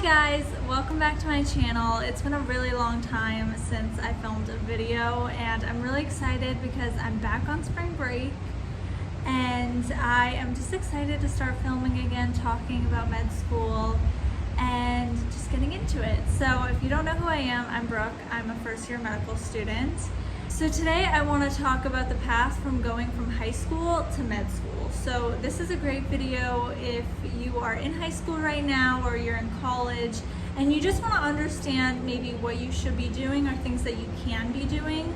guys, welcome back to my channel. It's been a really long time since I filmed a video and I'm really excited because I'm back on spring break and I am just excited to start filming again, talking about med school and just getting into it. So if you don't know who I am, I'm Brooke. I'm a first year medical student. So today I want to talk about the path from going from high school to med school. So this is a great video if you are in high school right now or you're in college and you just want to understand maybe what you should be doing or things that you can be doing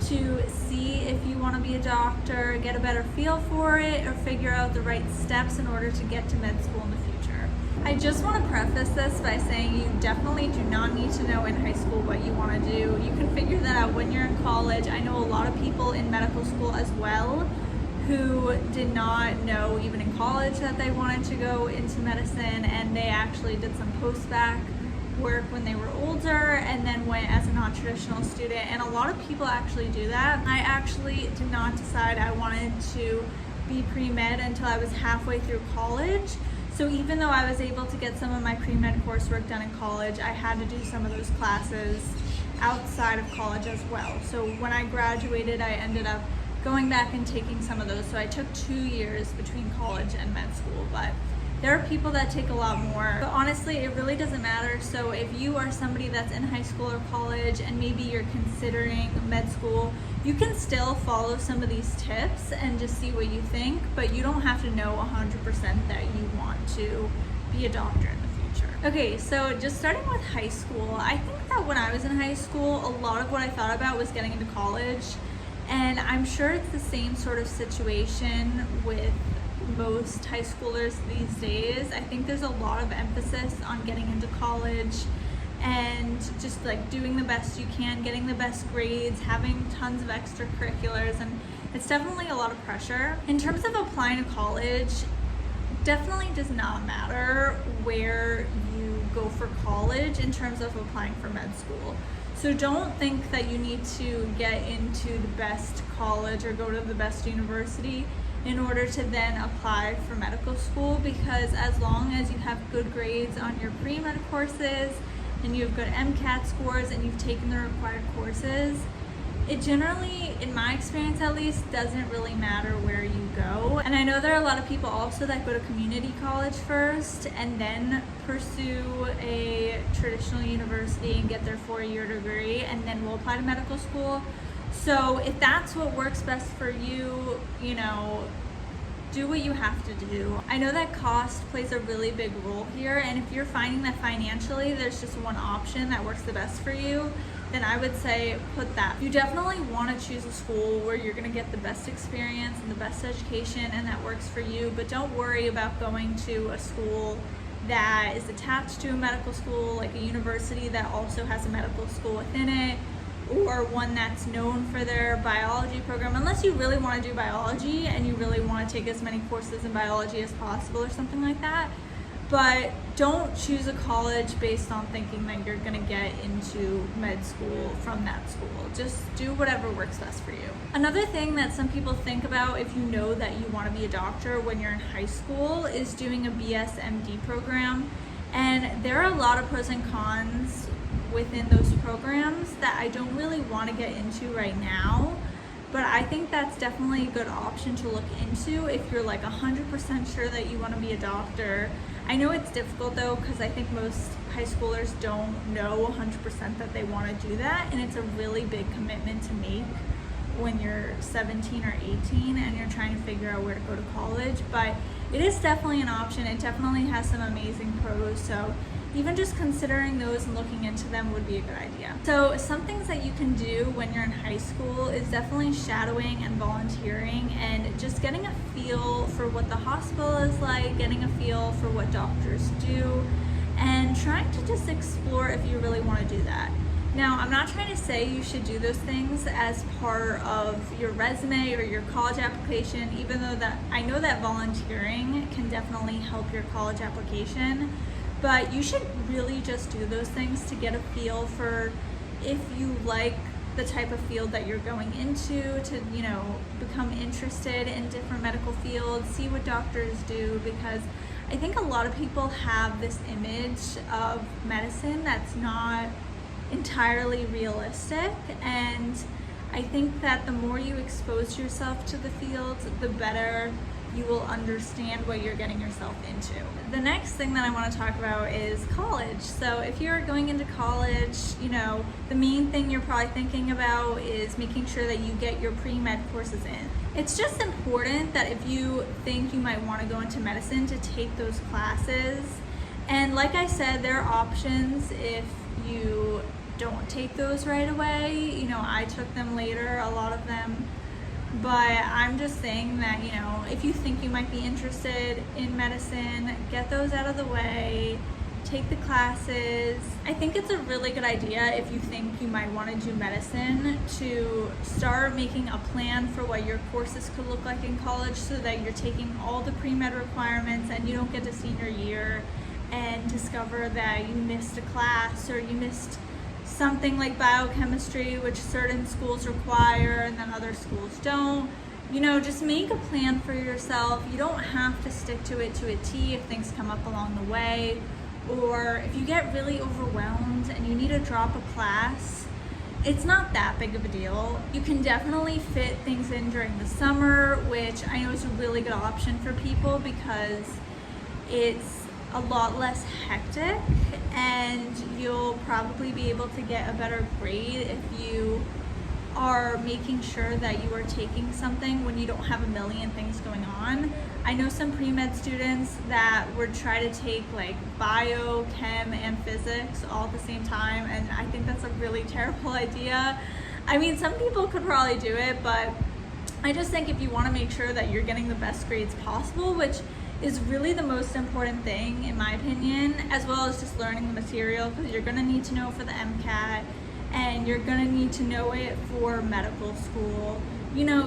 to see if you want to be a doctor, get a better feel for it, or figure out the right steps in order to get to med school in the future. I just want to preface this by saying you definitely do not need to know in high school what you want to do. You can figure that out when you're in college. I know a lot of people in medical school as well who did not know even in college that they wanted to go into medicine, and they actually did some post-bac work when they were older and then went as a non-traditional student, and a lot of people actually do that. I actually did not decide I wanted to be pre-med until I was halfway through college. So even though I was able to get some of my pre-med coursework done in college, I had to do some of those classes outside of college as well. So when I graduated, I ended up going back and taking some of those. So I took 2 years between college and med school, but there are people that take a lot more. But honestly, it really doesn't matter. So if you are somebody that's in high school or college and maybe you're considering med school, you can still follow some of these tips and just see what you think, but you don't have to know 100% that you want to be a doctor in the future. Okay, so just starting with high school, I think that when I was in high school, a lot of what I thought about was getting into college, and I'm sure it's the same sort of situation with most high schoolers these days. I think there's a lot of emphasis on getting into college and just like doing the best you can, getting the best grades, having tons of extracurriculars, and it's definitely a lot of pressure. In terms of applying to college, definitely does not matter where you go for college in terms of applying for med school. So don't think that you need to get into the best college or go to the best university in order to then apply for medical school, because as long as you have good grades on your pre-med courses and you have good MCAT scores and you've taken the required courses, it generally, in my experience at least, doesn't really matter where you go. And I know there are a lot of people also that go to community college first and then pursue a traditional university and get their 4-year degree and then will apply to medical school. So if that's what works best for you, you know, do what you have to do. I know that cost plays a really big role here, and if you're finding that financially there's just one option that works the best for you, then I would say put that. You definitely want to choose a school where you're going to get the best experience and the best education and that works for you, but don't worry about going to a school that is attached to a medical school, like a university that also has a medical school within it, or one that's known for their biology program, unless you really want to do biology and you really want to take as many courses in biology as possible or something like that. But don't choose a college based on thinking that you're going to get into med school from that school. Just do whatever works best for you. Another thing that some people think about if you know that you want to be a doctor when you're in high school is doing a BSMD program. And there are a lot of pros and cons within those programs that I don't really want to get into right now, but I think that's definitely a good option to look into if you're like 100% sure that you want to be a doctor. I know it's difficult though, because I think most high schoolers don't know 100% that they want to do that, and it's a really big commitment to make when you're 17 or 18 and you're trying to figure out where to go to college. But it is definitely an option. It definitely has some amazing pros, so even just considering those and looking into them would be a good idea. So some things that you can do when you're in high school is definitely shadowing and volunteering and just getting a feel for what the hospital is like, getting a feel for what doctors do, and trying to just explore if you really want to do that. Now, I'm not trying to say you should do those things as part of your resume or your college application, even though that I know that volunteering can definitely help your college application. But you should really just do those things to get a feel for if you like the type of field that you're going into, to, you know, become interested in different medical fields, see what doctors do, because I think a lot of people have this image of medicine that's not entirely realistic, and I think that the more you expose yourself to the field, the better you will understand what you're getting yourself into. The next thing that I want to talk about is college. So if you're going into college, the main thing you're probably thinking about is making sure that you get your pre-med courses in. It's just important that if you think you might want to go into medicine, to take those classes. And like I said, there are options if you don't take those right away. I took them later, a lot of them. But I'm just saying that, if you think you might be interested in medicine, get those out of the way, take the classes. I think it's a really good idea if you think you might want to do medicine to start making a plan for what your courses could look like in college, so that you're taking all the pre-med requirements and you don't get to senior year and discover that you missed a class or you missed something like biochemistry, which certain schools require and then other schools don't. Just make a plan for yourself. You don't have to stick to it to a T if things come up along the way, or if you get really overwhelmed and you need to drop a class. It's not that big of a deal. You can definitely fit things in during the summer, which I know is a really good option for people because it's a lot less hectic, and you'll probably be able to get a better grade if you are making sure that you are taking something when you don't have a million things going on. I know some pre-med students that would try to take like bio, chem, and physics all at the same time, and I think that's a really terrible idea. I mean, some people could probably do it, but I just think if you want to make sure that you're getting the best grades possible, which is really the most important thing in my opinion, as well as just learning the material, because you're going to need to know for the MCAT and you're going to need to know it for medical school.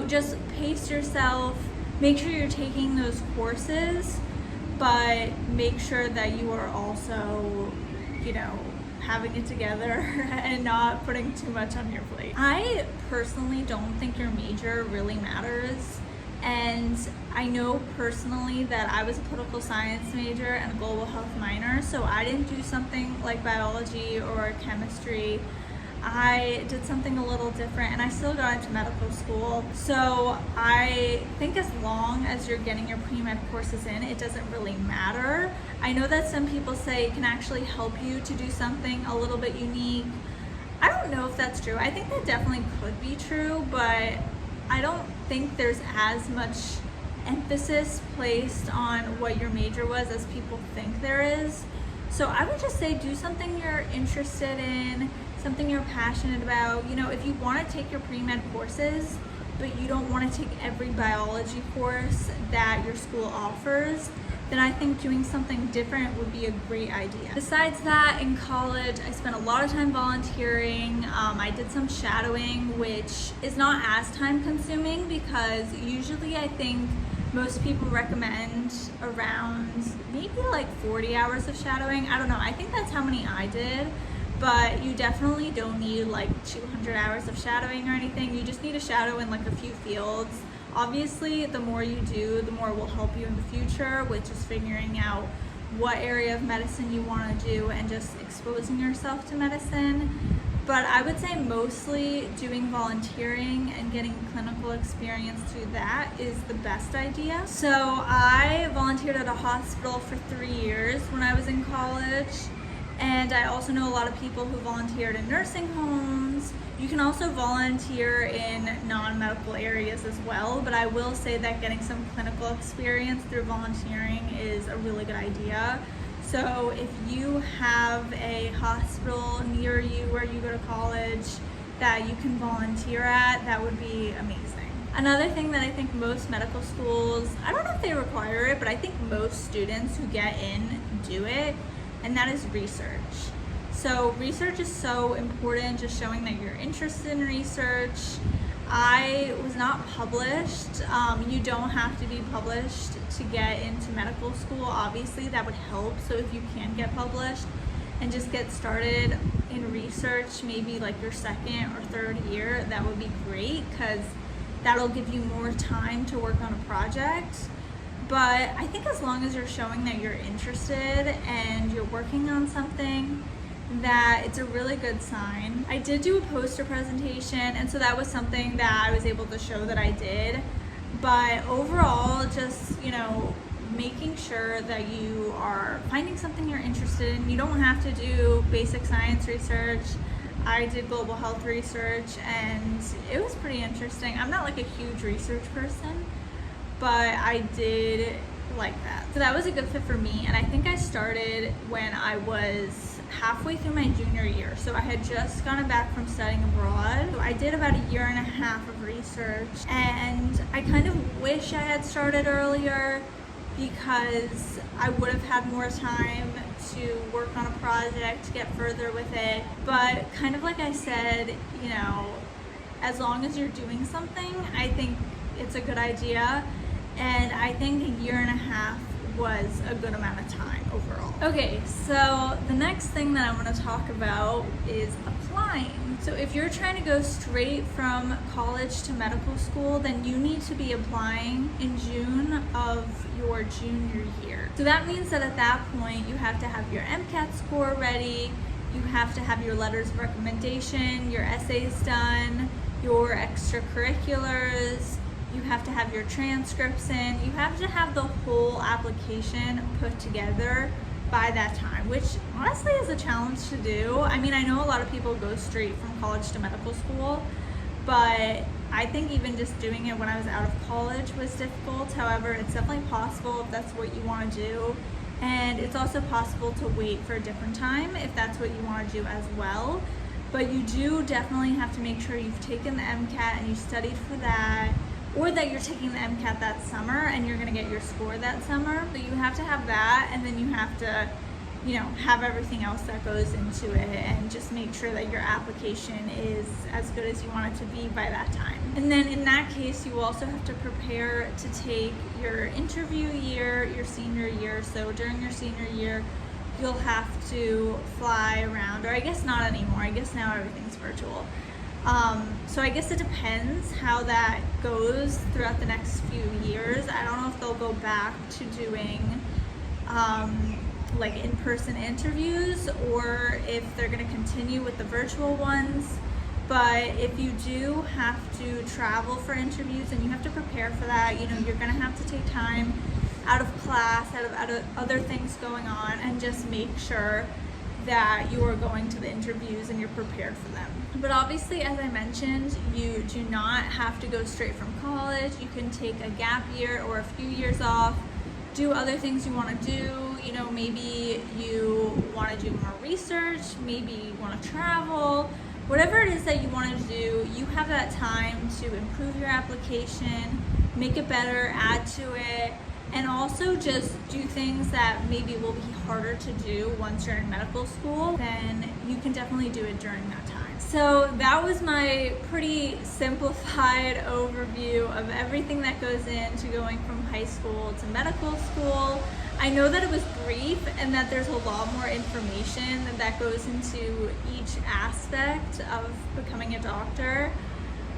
Just pace yourself, make sure you're taking those courses, but make sure that you are also, having it together and not putting too much on your plate. I personally don't think your major really matters. And I know personally that I was a political science major and a global health minor, so I didn't do something like biology or chemistry. I did something a little different, and I still got into medical school. So I think as long as you're getting your pre-med courses in, it doesn't really matter. I know that some people say it can actually help you to do something a little bit unique. I don't know if that's true. I think that definitely could be true, but I don't think there's as much emphasis placed on what your major was as people think there is. So I would just say do something you're interested in, something you're passionate about. If you want to take your pre-med courses, but you don't want to take every biology course that your school offers, then I think doing something different would be a great idea. Besides that, in college, I spent a lot of time volunteering. I did some shadowing, which is not as time consuming because usually I think most people recommend around maybe like 40 hours of shadowing. I don't know, I think that's how many I did, but you definitely don't need like 200 hours of shadowing or anything. You just need to shadow in like a few fields. Obviously, the more you do, the more it will help you in the future, which is figuring out what area of medicine you want to do and just exposing yourself to medicine. But I would say mostly doing volunteering and getting clinical experience through that is the best idea. So I volunteered at a hospital for 3 years when I was in college. And I also know a lot of people who volunteered in nursing homes. You can also volunteer in non-medical areas as well, but I will say that getting some clinical experience through volunteering is a really good idea. So if you have a hospital near you where you go to college that you can volunteer at, that would be amazing. Another thing that I think most medical schools, I don't know if they require it, but I think most students who get in do it, and that is research. So research is so important, just showing that you're interested in research. I was not published. You don't have to be published to get into medical school. Obviously, that would help. So if you can get published and just get started in research, maybe like your second or third year, that would be great because that'll give you more time to work on a project. But I think as long as you're showing that you're interested and you're working on something, that it's a really good sign. I did do a poster presentation, and so that was something that I was able to show that I did. But overall, just, you know, making sure that you are finding something you're interested in. You don't have to do basic science research. I did global health research and it was pretty interesting. I'm not like a huge research person, but I did like that. So that was a good fit for me, and I think I started when I was halfway through my junior year. So I had just gotten back from studying abroad. So I did about 1.5 years of research, and I kind of wish I had started earlier because I would have had more time to work on a project, to get further with it. But kind of like I said, you know, as long as you're doing something, I think it's a good idea. And I think 1.5 years was a good amount of time overall. Okay, so the next thing that I want to talk about is applying. So if you're trying to go straight from college to medical school, then you need to be applying in June of your junior year. So that means that at that point you have to have your MCAT score ready, you have to have your letters of recommendation, your essays done, your extracurriculars, you have to have your transcripts in, you have to have the whole application put together by that time, which honestly is a challenge to do. I mean, I know a lot of people go straight from college to medical school, but I think even just doing it when I was out of college was difficult. However, it's definitely possible if that's what you want to do. And it's also possible to wait for a different time if that's what you want to do as well. But you do definitely have to make sure you've taken the MCAT and you studied for that, or that you're taking the MCAT that summer and you're gonna get your score that summer. But you have to have that, and then you have to, you know, have everything else that goes into it, and just make sure that your application is as good as you want it to be by that time. And then in that case, you also have to prepare to take your interview year, your senior year. So during your senior year, you'll have to fly around, or I guess not anymore. I guess now everything's virtual. So I guess it depends how that goes throughout the next few years. I don't know if they'll go back to doing like in-person interviews, or if they're going to continue with the virtual ones. But if you do have to travel for interviews and you have to prepare for that, you know, you're going to have to take time out of class, out of other things going on, and just make sure that you are going to the interviews and you're prepared for them. But obviously, as I mentioned, you do not have to go straight from college. You can take a gap year or a few years off, do other things you want to do. You know, maybe you want to do more research, maybe you want to travel. Whatever it is that you want to do, you have that time to improve your application, make it better, add to it, and also just do things that maybe will be harder to do once you're in medical school. Then you can definitely do it during that time. So that was my pretty simplified overview of everything that goes into going from high school to medical school. I know that it was brief and that there's a lot more information that goes into each aspect of becoming a doctor,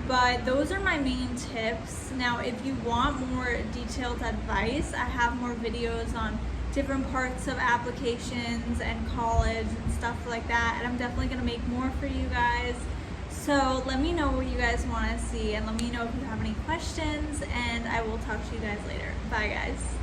but those are my main tips. Now, if you want more detailed advice, I have more videos on different parts of applications and college and stuff like that, and I'm definitely gonna make more for you guys. So let me know what you guys want to see, and let me know if you have any questions, and I will talk to you guys later. Bye guys.